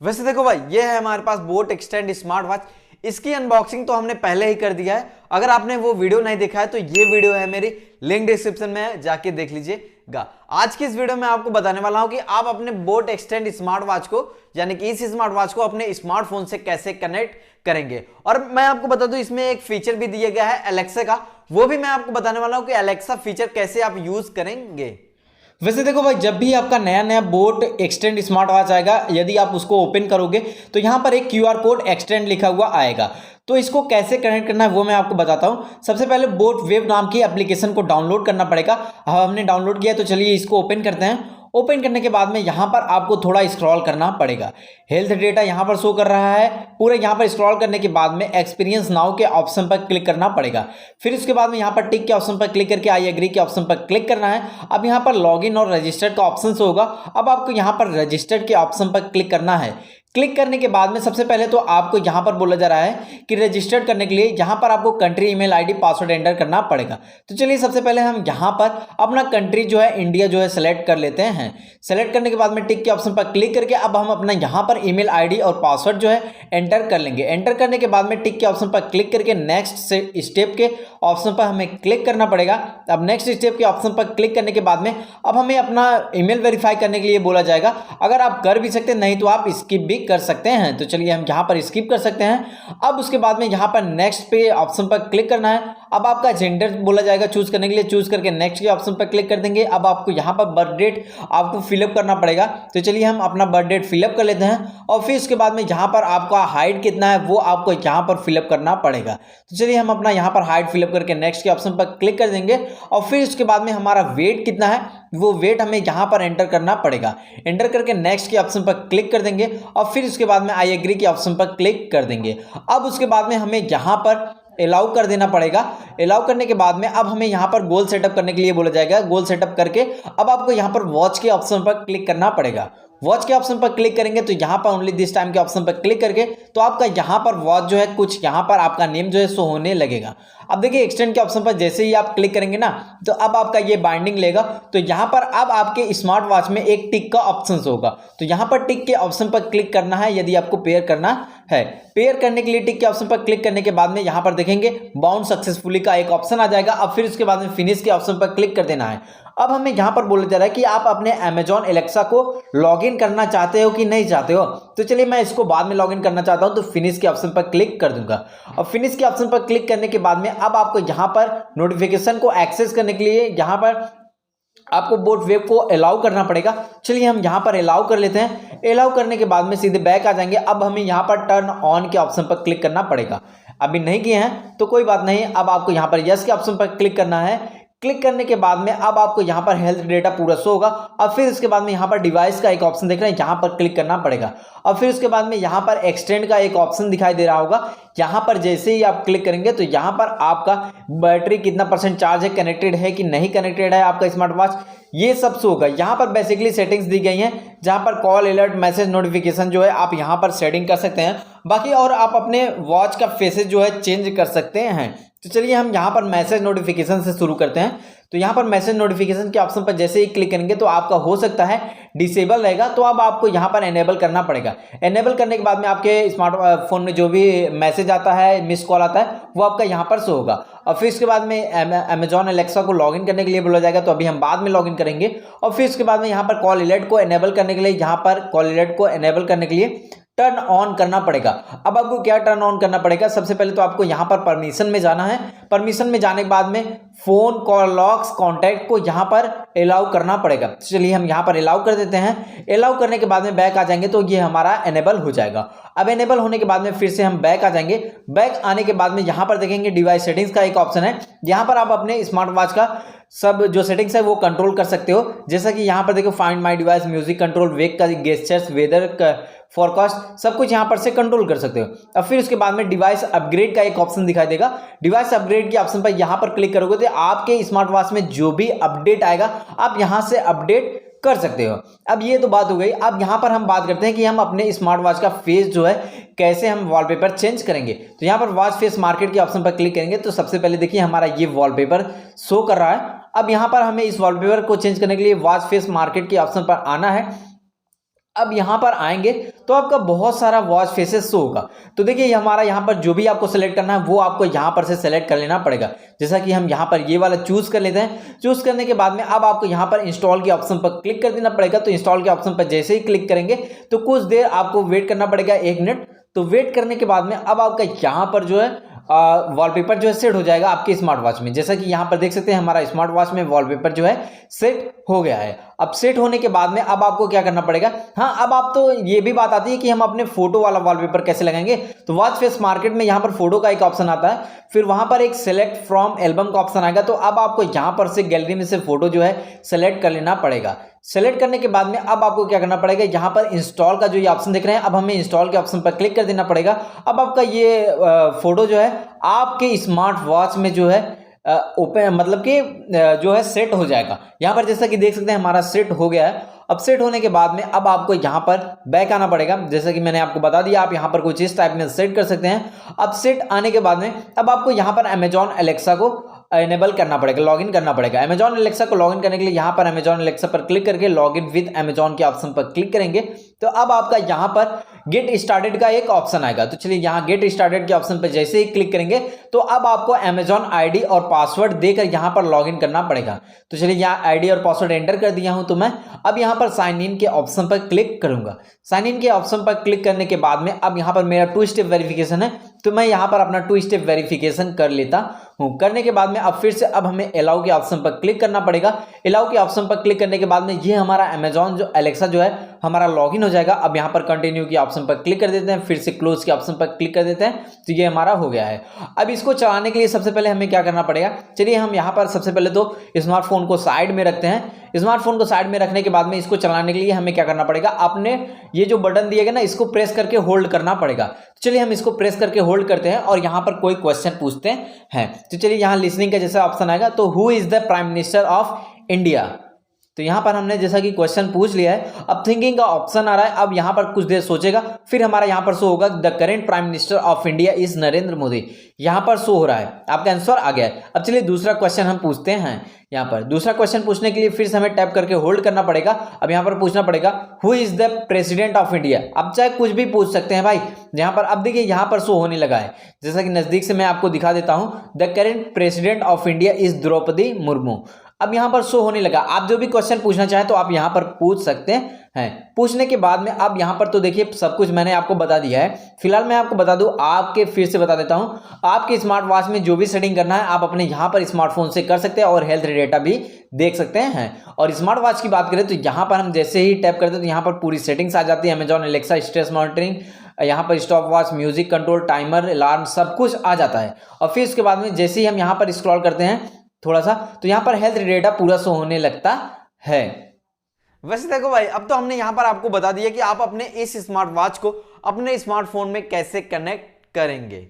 वैसे देखो भाई, ये है हमारे पास बोट एक्सटेंड स्मार्ट वॉच। इसकी अनबॉक्सिंग तो हमने पहले ही कर दिया है। अगर आपने वो वीडियो नहीं देखा है तो ये वीडियो है मेरी, लिंक डिस्क्रिप्शन में है, जाके देख लीजिएगा। आज की इस वीडियो में आपको बताने वाला हूं कि आप अपने बोट एक्सटेंड स्मार्ट वॉच को, यानी कि इस स्मार्ट वॉच को अपने स्मार्टफोन से कैसे कनेक्ट करेंगे। और मैं आपको बता दूं, इसमें एक फीचर भी दिया गया है एलेक्सा का, वो भी मैं आपको बताने वाला हूं कि एलेक्सा फीचर कैसे आप यूज करेंगे। वैसे देखो भाई, जब भी आपका नया नया बोट एक्सटेंड स्मार्ट वॉच आएगा, यदि आप उसको ओपन करोगे तो यहाँ पर एक क्यूआर कोड एक्सटेंड लिखा हुआ आएगा। तो इसको कैसे कनेक्ट करना है वो मैं आपको बताता हूँ। सबसे पहले बोट वेब नाम की एप्लीकेशन को डाउनलोड करना पड़ेगा। अब हमने डाउनलोड किया तो चलिए इसको ओपन करते हैं। ओपन करने के बाद में यहाँ पर आपको थोड़ा स्क्रॉल करना पड़ेगा। हेल्थ डेटा यहाँ पर शो कर रहा है। पूरे यहाँ पर स्क्रॉल करने के बाद में एक्सपीरियंस नाउ के ऑप्शन पर क्लिक करना पड़ेगा। फिर उसके बाद में यहाँ पर टिक के ऑप्शन पर क्लिक करके आई एग्री के ऑप्शन पर क्लिक करना है। अब यहाँ पर लॉगिन और रजिस्टर्ड का ऑप्शन होगा। अब आपको यहाँ पर रजिस्टर्ड के ऑप्शन पर क्लिक करना है। क्लिक करने के बाद में सबसे पहले तो आपको यहाँ पर बोला जा रहा है कि रजिस्टर्ड करने के लिए यहाँ पर आपको country, email ID, password enter करना पड़ेगा। तो चलिए सबसे पहले हम यहाँ पर अपना कंट्री जो है इंडिया जो है सेलेक्ट कर लेते हैं। सेलेक्ट करने के बाद में टिक के ऑप्शन पर क्लिक करके अब हम अपना यहाँ पर ईमेल आईडी और पासवर्ड जो है एंटर कर लेंगे। एंटर करने के बाद में टिक के ऑप्शन पर क्लिक करके नेक्स्ट स्टेप के ऑप्शन पर हमें क्लिक करना पड़ेगा। अब नेक्स्ट स्टेप के ऑप्शन पर क्लिक करने के बाद में अब हमें अपना ईमेल वेरीफाई करने के लिए बोला जाएगा। अगर आप कर भी सकते हैं, नहीं तो आप स्किप भी कर सकते हैं। तो चलिए हम यहाँ पर स्किप कर सकते हैं। अब उसके बाद में यहाँ पर नेक्स्ट पे ऑप्शन पर क्लिक करना है। अब आपका जेंडर बोला जाएगा चूज करने के लिए, चूज करके नेक्स्ट के ऑप्शन पर क्लिक कर देंगे। अब आपको यहाँ पर बर्थ डेट आपको फिलअप करना पड़ेगा। तो चलिए हम अपना बर्थ डेट फिलअप कर लेते हैं। और फिर उसके बाद में यहाँ पर आपका हाइट कितना है वो आपको यहाँ पर फिलअप करना पड़ेगा। तो चलिए हम अपना यहाँ पर हाइट फिलअप करके नेक्स्ट के ऑप्शन पर क्लिक कर देंगे। और फिर उसके बाद में हमारा वेट कितना है वो वेट हमें यहाँ पर एंटर करना पड़ेगा। एंटर करके नेक्स्ट के ऑप्शन पर क्लिक कर देंगे। और फिर उसके बाद में आई एग्री के ऑप्शन पर क्लिक कर देंगे। अब उसके बाद में हमें यहाँ पर अलाउ कर देना पड़ेगा। अलाउ करने के बाद में अब हमें यहाँ पर गोल सेटअप करने के लिए बोला जाएगा। गोल सेटअप करके अब आपको यहाँ पर वॉच के ऑप्शन पर क्लिक करना पड़ेगा। वॉच के ऑप्शन पर क्लिक करेंगे तो यहाँ पर ओनली दिस टाइम के ऑप्शन पर क्लिक करके तो आपका यहाँ पर वॉच जो है कुछ यहाँ पर आपका नेम जो है शो होने लगेगा। अब देखिए एक्सटेंड के ऑप्शन पर जैसे ही आप क्लिक करेंगे ना तो अब आपका ये बाइंडिंग लेगा। तो यहाँ पर अब आपके स्मार्ट वॉच में एक टिक का ऑप्शन होगा। तो यहाँ पर टिक के ऑप्शन पर क्लिक करना है यदि आपको पेयर करना है। पेयर करने के लिए टिक के ऑप्शन पर क्लिक करने के बाद में यहाँ पर देखेंगे बाउंड सक्सेसफुली का एक ऑप्शन आ जाएगा। अब फिर उसके बाद में फिनिश के ऑप्शन पर क्लिक कर देना है। अब हमें यहाँ पर बोला जा रहा है कि आप अपने अमेजॉन एलेक्सा को लॉगिन करना चाहते हो कि नहीं चाहते हो। तो चलिए मैं इसको बाद में लॉगिन करना चाहता हूं, तो फिनिश के ऑप्शन पर क्लिक कर दूंगा। और फिनिश के ऑप्शन पर क्लिक करने के बाद में अब आपको यहाँ पर नोटिफिकेशन को एक्सेस करने के लिए यहाँ पर आपको बोट वेब को अलाउ करना पड़ेगा। चलिए हम यहाँ पर अलाउ कर लेते हैं। अलाउ करने के बाद में सीधे बैक आ जाएंगे। अब हमें यहाँ पर टर्न ऑन के ऑप्शन पर क्लिक करना पड़ेगा। अभी नहीं किए हैं तो कोई बात नहीं, अब आपको यहाँ पर यस के ऑप्शन पर क्लिक करना है। क्लिक करने के बाद में अब आपको यहाँ पर हेल्थ डेटा पूरा शो होगा। अब फिर इसके बाद में यहाँ पर डिवाइस का एक ऑप्शन देख रहे हैं, यहाँ पर क्लिक करना पड़ेगा। और फिर उसके बाद में यहाँ पर एक्सटेंड का एक ऑप्शन दिखाई दे रहा होगा। यहाँ पर जैसे ही आप क्लिक करेंगे तो यहाँ पर आपका बैटरी कितना परसेंट चार्ज है, कनेक्टेड है कि नहीं कनेक्टेड है आपका स्मार्ट वॉच, ये सब शो होगा। यहाँ पर बेसिकली सेटिंग्स दी गई हैं जहाँ पर कॉल, अलर्ट, मैसेज, नोटिफिकेशन जो है आप यहाँ पर सेटिंग कर सकते हैं। बाकी और आप अपने वॉच का फेसेस जो है चेंज कर सकते हैं। तो चलिए हम यहाँ पर मैसेज नोटिफिकेशन से शुरू करते हैं। तो यहाँ पर मैसेज नोटिफिकेशन के ऑप्शन पर जैसे ही क्लिक करेंगे तो आपका हो सकता है डिसेबल रहेगा, तो अब आपको यहाँ पर एनेबल करना पड़ेगा। एनेबल करने के बाद में आपके स्मार्टफोन में जो भी मैसेज आता है, मिस कॉल आता है, वो आपका यहाँ पर शो होगा। और फिर इसके बाद में अमेजॉन एलेक्सा को लॉगिन करने के लिए बोला जाएगा, तो अभी हम बाद में लॉगिन करेंगे। और फिर इसके बाद में यहाँ पर कॉल अलर्ट को एनेबल करने के लिए, यहाँ पर कॉल अलर्ट को एनेबल करने के लिए टर्न ऑन करना पड़ेगा। अब आपको क्या टर्न ऑन करना पड़ेगा, सबसे पहले तो आपको यहाँ पर परमिशन में जाना है। परमिशन में जाने के बाद में फोन, कॉल लॉग्स, कॉन्टैक्ट को यहाँ पर अलाउ करना पड़ेगा। चलिए हम यहाँ पर अलाउ कर देते हैं। अलाउ करने के बाद में बैक आ जाएंगे तो ये हमारा एनेबल हो जाएगा। अब एनेबल होने के बाद में फिर से हम बैक आ जाएंगे। बैक आने के बाद में यहाँ पर देखेंगे डिवाइस सेटिंग्स का एक ऑप्शन है। यहाँ पर आप अपने स्मार्ट वॉच का सब जो सेटिंग्स है वो कंट्रोल कर सकते हो। जैसा कि यहाँ पर देखो find my device, music control, wake का गेस्चर्स, वेदर फॉरकास्ट, सब कुछ यहाँ पर से कंट्रोल कर सकते हो। अब फिर उसके बाद में डिवाइस अपग्रेड का एक ऑप्शन दिखाई देगा। डिवाइस अपग्रेड के ऑप्शन पर यहाँ पर क्लिक करोगे तो आपके स्मार्ट वॉच में जो भी अपडेट आएगा आप यहाँ से अपडेट कर सकते हो। अब ये तो बात हो गई। अब यहाँ पर हम बात करते हैं कि हम अपने स्मार्ट वॉच का फेस जो है कैसे हम वॉलपेपर चेंज करेंगे। तो यहाँ पर वॉच फेस मार्केट के ऑप्शन पर क्लिक करेंगे तो सबसे पहले देखिए हमारा ये वॉलपेपर शो कर रहा है। अब यहाँ पर हमें इस वॉलपेपर को चेंज करने के लिए वॉच फेस मार्केट के ऑप्शन पर आना है। अब यहाँ पर आएंगे तो आपका बहुत सारा वॉच फेसेस शो होगा। तो देखिए ये हमारा यहाँ पर जो भी आपको सेलेक्ट करना है वो आपको यहाँ पर से सेलेक्ट कर लेना पड़ेगा। जैसा कि हम यहाँ पर ये वाला चूज कर लेते हैं। चूज करने के बाद में अब आपको यहाँ पर इंस्टॉल के ऑप्शन पर क्लिक कर देना पड़ेगा। तो इंस्टॉल के ऑप्शन पर जैसे ही क्लिक करेंगे तो कुछ देर आपको वेट करना पड़ेगा, 1 मिनट। तो वेट करने के बाद में अब आपका यहाँ पर जो है वॉलपेपर जो है सेट हो जाएगा आपके स्मार्ट वॉच में। जैसा कि यहाँ पर देख सकते हैं हमारा स्मार्ट वॉच में वॉलपेपर जो है सेट हो गया है। अब सेट होने के बाद में अब आपको क्या करना पड़ेगा, हाँ अब आप तो ये भी बात आती है कि हम अपने फोटो वाला वॉलपेपर कैसे लगाएंगे। तो वॉच फेस मार्केट में यहाँ पर फोटो का एक ऑप्शन आता है, फिर वहां पर एक सेलेक्ट फ्रॉम एल्बम का ऑप्शन आएगा। तो अब आपको यहाँ पर से गैलरी में से फोटो जो है सेलेक्ट कर लेना पड़ेगा। सेलेक्ट करने के बाद में अब आपको क्या करना पड़ेगा, यहाँ पर इंस्टॉल का जो ये ऑप्शन दिख रहे हैं अब हमें इंस्टॉल के ऑप्शन पर क्लिक कर देना पड़ेगा। अब आपका ये फोटो जो है आपके स्मार्ट वॉच में जो है ओपन मतलब कि जो है सेट हो जाएगा। यहाँ पर जैसा कि देख सकते हैं हमारा सेट हो गया है। अब सेट होने के बाद में अब आपको यहाँ पर बैक आना पड़ेगा। जैसा कि मैंने आपको बता दिया आप यहाँ पर कुछ इस टाइप में सेट कर सकते हैं। अब सेट आने के बाद में अब आपको यहाँ पर अमेजॉन एलेक्सा को एनेबल करना पड़ेगा, लॉगिन करना पड़ेगा। अमेजॉन एलेक्सा को लॉगिन करने के लिए यहाँ पर अमेजॉन एलेक्सा पर क्लिक करके लॉगिन विद अमेजॉन के ऑप्शन पर क्लिक करेंगे। तो अब आपका यहाँ पर गेट स्टार्टेड का एक ऑप्शन आएगा। तो चलिए यहाँ गेट स्टार्टेड के ऑप्शन पर जैसे ही क्लिक करेंगे तो अब आपको अमेजॉन आईडी और पासवर्ड देकर यहाँ पर लॉगिन करना पड़ेगा। तो चलिए यहाँ आईडी और पासवर्ड एंटर कर दिया हूँ। तो मैं अब यहाँ पर साइन इन के ऑप्शन पर क्लिक करूंगा। साइन इन के ऑप्शन पर क्लिक करने के बाद में अब यहाँ पर मेरा 2 स्टेप वेरिफिकेशन है, तो मैं यहाँ पर अपना 2 स्टेप वेरिफिकेशन कर लेता हूँ। करने के बाद में अब फिर से अब हमें अलाउ के ऑप्शन पर क्लिक करना पड़ेगा। अलाउ के ऑप्शन पर क्लिक करने के बाद में ये हमारा अमेजॉन जो एलेक्सा जो है हमारा लॉगिन हो जाएगा। अब यहाँ पर कंटिन्यू के ऑप्शन पर क्लिक कर देते हैं, फिर से क्लोज के ऑप्शन पर क्लिक कर देते हैं। तो ये हमारा हो गया है। अब इसको चलाने के लिए सबसे पहले हमें क्या करना पड़ेगा, चलिए हम यहाँ पर सबसे पहले तो स्मार्टफोन को साइड में रखते हैं। स्मार्टफोन को साइड में रखने के बाद में इसको चलाने के लिए हमें क्या करना पड़ेगा, आपने ये जो बटन दिए गए ना इसको प्रेस करके होल्ड करना पड़ेगा। तो चलिए हम इसको प्रेस करके होल्ड करते हैं और यहाँ पर कोई क्वेश्चन पूछते हैं। तो चलिए यहाँ लिसनिंग का जैसा ऑप्शन आएगा, तो who is the prime minister of India. तो यहाँ पर हमने जैसा कि क्वेश्चन पूछ लिया है। अब थिंकिंग का ऑप्शन आ रहा है। अब यहाँ पर कुछ देर सोचेगा, फिर हमारा यहाँ पर शो होगा the current prime minister of India is Narendra Modi. यहाँ पर शो हो रहा है, आपका आंसर आ गया है। अब चलिए दूसरा क्वेश्चन हम पूछते हैं। यहाँ पर दूसरा क्वेश्चन पूछने के लिए फिर से हमें टैप करके होल्ड करना पड़ेगा। अब यहाँ पर पूछना पड़ेगा who is the president of India. अब चाहे कुछ भी पूछ सकते हैं भाई। यहाँ पर अब देखिए यहाँ पर शो होने लगा है, जैसा कि नजदीक से मैं आपको दिखा देता हूँ। The current president of India is Droupadi Murmu. अब यहाँ पर शो होने लगा। आप जो भी क्वेश्चन पूछना चाहें तो आप यहाँ पर पूछ सकते हैं। पूछने के बाद में अब यहाँ पर तो देखिए सब कुछ मैंने आपको बता दिया है। फिलहाल मैं आपको बता दूं, आपके फिर से बता देता हूँ, आपके स्मार्ट वॉच में जो भी सेटिंग करना है आप अपने यहाँ पर स्मार्टफोन से कर सकते हैं और हेल्थ डेटा भी देख सकते हैं। और स्मार्ट वॉच की बात करें तो यहाँ पर हम जैसे ही टैप करते हैं तो यहाँ पर पूरी सेटिंग्स आ जाती है। अमेजॉन एलेक्सा, स्ट्रेस मॉनिटरिंग, यहाँ पर stop watch, music control, timer, alarm, सब कुछ आ जाता है। और फिर उसके बाद में जैसे ही हम यहाँ पर स्क्रॉल करते हैं थोड़ा सा तो यहाँ पर हेल्थ डेटा पूरा शो होने लगता है। वैसे देखो भाई, अब तो हमने यहाँ पर आपको बता दिया कि आप अपने इस स्मार्ट वॉच को अपने स्मार्टफोन में कैसे कनेक्ट करेंगे।